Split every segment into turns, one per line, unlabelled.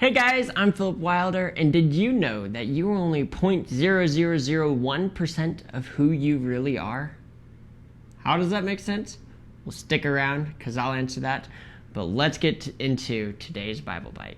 Hey guys, I'm Philip Wilder, and did you know that you are only 0.0001% of who you really are? How does that make sense? Well, stick around because I'll answer that, but let's get into today's Bible Bite.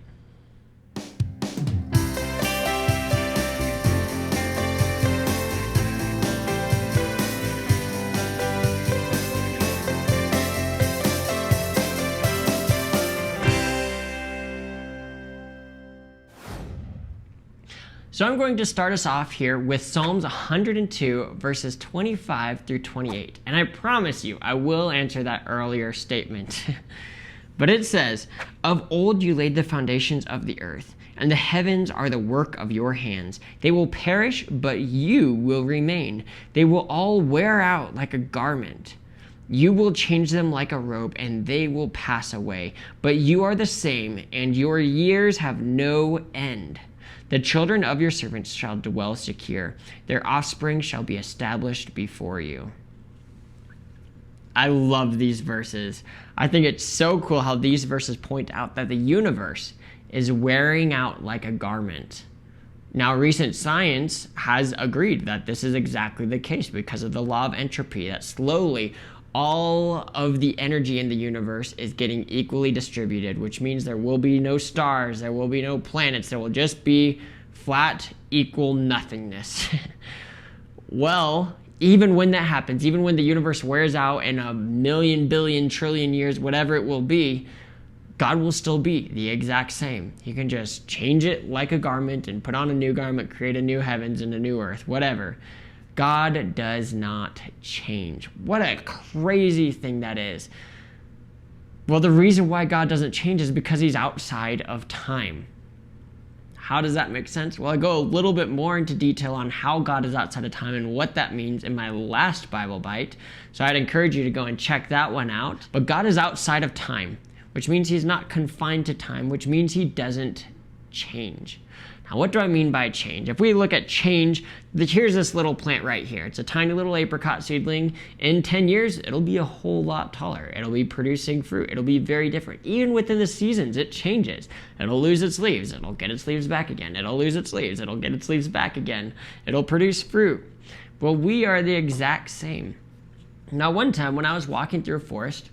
So I'm going to start us off here with Psalms 102 verses 25 through 28. And I promise you, I will answer that earlier statement. But it says, "Of old you laid the foundations of the earth, and the heavens are the work of your hands. They will perish, but you will remain. They will all wear out like a garment. You will change them like a robe, and they will pass away. But you are the same, and your years have no end. The children of your servants shall dwell secure. Their offspring shall be established before you." I love these verses. I think it's so cool how these verses point out that the universe is wearing out like a garment. Now, recent science has agreed that this is exactly the case because of the law of entropy, that slowly all of the energy in the universe is getting equally distributed, which means there will be no stars, there will be no planets, there will just be flat, equal nothingness. Well, even when that happens, even when the universe wears out in a million, billion, trillion years, whatever it will be, God will still be the exact same. He can just change it like a garment and put on a new garment, create a new heavens and a new earth, whatever. God does not change. What a crazy thing that is. Well, the reason why God doesn't change is because he's outside of time. How does that make sense? Well, I go a little bit more into detail on how God is outside of time and what that means in my last Bible Bite. So I'd encourage you to go and check that one out. But God is outside of time, which means he's not confined to time, which means he doesn't change. Now, what do I mean by change? If we look at change, here's this little plant right here. It's a tiny little apricot seedling. In 10 years, it'll be a whole lot taller. It'll be producing fruit. It'll be very different. Even within the seasons, it changes. It'll lose its leaves. It'll get its leaves back again. It'll lose its leaves. It'll get its leaves back again. It'll produce fruit. Well, we are the exact same. Now, one time when I was walking through a forest,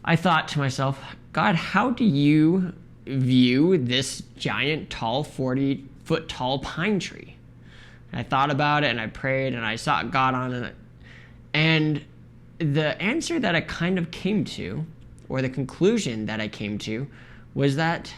I thought to myself, God, how do you view this giant, tall, 40-foot tall pine tree? And I thought about it and I prayed and I sought God on it. And the answer that I kind of came to, or the conclusion that I came to, was that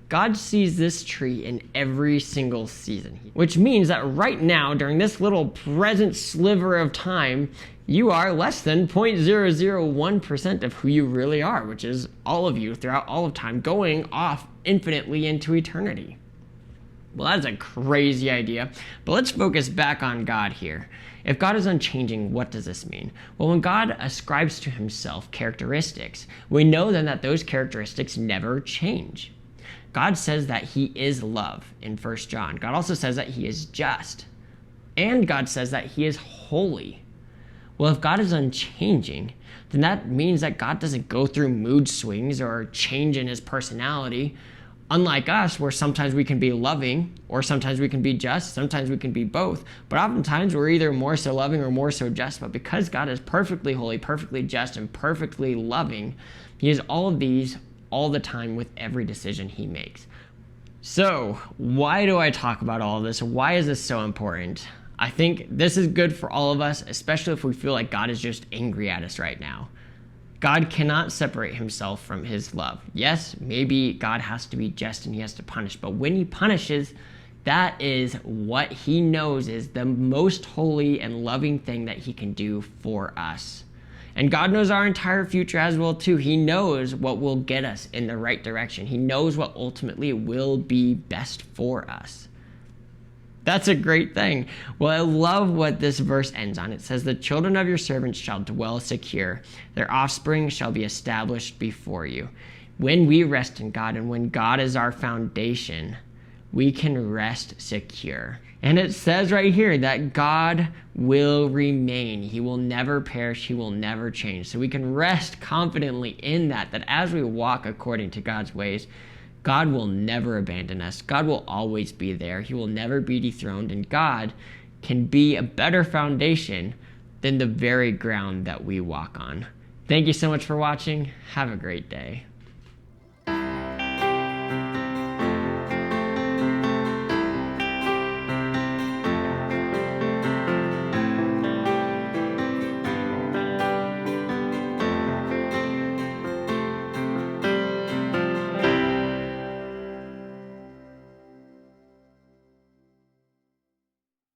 God sees this tree in every single season. Which means that right now, during this little present sliver of time, you are less than 0.001% of who you really are, which is all of you throughout all of time, going off infinitely into eternity. Well, that's a crazy idea, but let's focus back on God here. If God is unchanging, what does this mean? Well, when God ascribes to himself characteristics, we know then that those characteristics never change. God says that he is love in 1 John. God also says that he is just. And God says that he is holy. Well, if God is unchanging, then that means that God doesn't go through mood swings or change in his personality. Unlike us, where sometimes we can be loving, or sometimes we can be just, sometimes we can be both. But oftentimes we're either more so loving or more so just. But because God is perfectly holy, perfectly just, and perfectly loving, he is all of these all the time with every decision he makes. So, why do I talk about all of this? Why is this so important? I think this is good for all of us, especially if we feel like God is just angry at us right now. God cannot separate himself from his love. Yes, maybe God has to be just and he has to punish, but when he punishes, that is what he knows is the most holy and loving thing that he can do for us. And God knows our entire future as well too. He knows what will get us in the right direction. He knows what ultimately will be best for us. That's a great thing. Well, I love what this verse ends on. It says, "The children of your servants shall dwell secure. Their offspring shall be established before you." When we rest in God and when God is our foundation, we can rest secure. And it says right here that God will remain. He will never perish. He will never change. So we can rest confidently in that as we walk according to God's ways, God will never abandon us. God will always be there. He will never be dethroned, and God can be a better foundation than the very ground that we walk on. Thank you so much for watching. Have a great day.